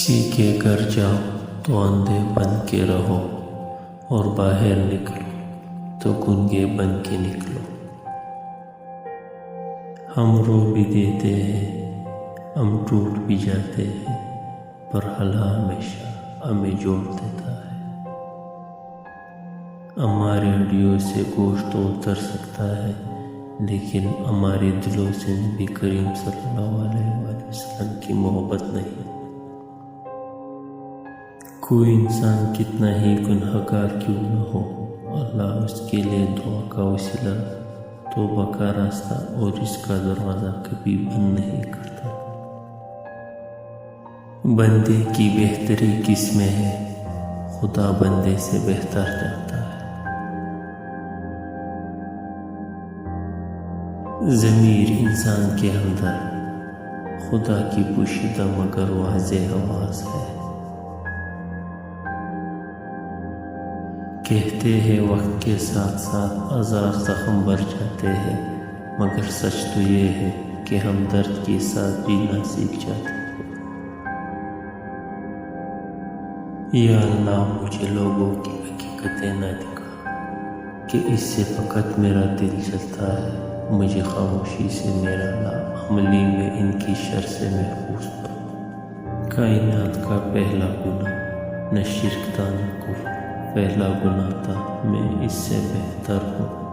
کسی کے گھر جاؤ تو اندھے بن کے رہو، اور باہر نکلو تو گنگے بن کے نکلو۔ ہم رو بھی دیتے ہیں، ہم ٹوٹ بھی جاتے ہیں، پر اللہ ہمیشہ ہمیں جوڑ دیتا ہے۔ ہمارے ہڈیوں سے گوشت تو اتر سکتا ہے، لیکن ہمارے دلوں سے نبی کریم صلی اللہ علیہ وسلم کی محبت نہیں۔ کوئی انسان کتنا ہی گنہگار کیوں نہ ہو، اللہ اس کے لیے دعا کا وسیلہ، توبہ کا راستہ اور اس کا دروازہ کبھی بند نہیں کرتا۔ بندے کی بہتری کس میں ہے، خدا بندے سے بہتر جانتا ہے۔ ضمیر انسان کے اندر خدا کی پوشیدہ مگر واضح آواز ہے۔ کہتے ہیں وقت کے ساتھ ساتھ ہزار زخم بھر جاتے ہیں، مگر سچ تو یہ ہے کہ ہم درد کے ساتھ جینا سیکھ جاتے ہیں۔ یا اللہ مجھے لوگوں کی حقیقتیں نہ دکھا کہ اس سے فقط میرا دل چلتا ہے، مجھے خاموشی سے میرا ناعملی میں ان کی شر سے محفوظ کرو۔ کائنات کا پہلا گناہ نہ شرک تھا نہ کفر، پہلا گناہ تھا میں اس سے بہتر ہوں۔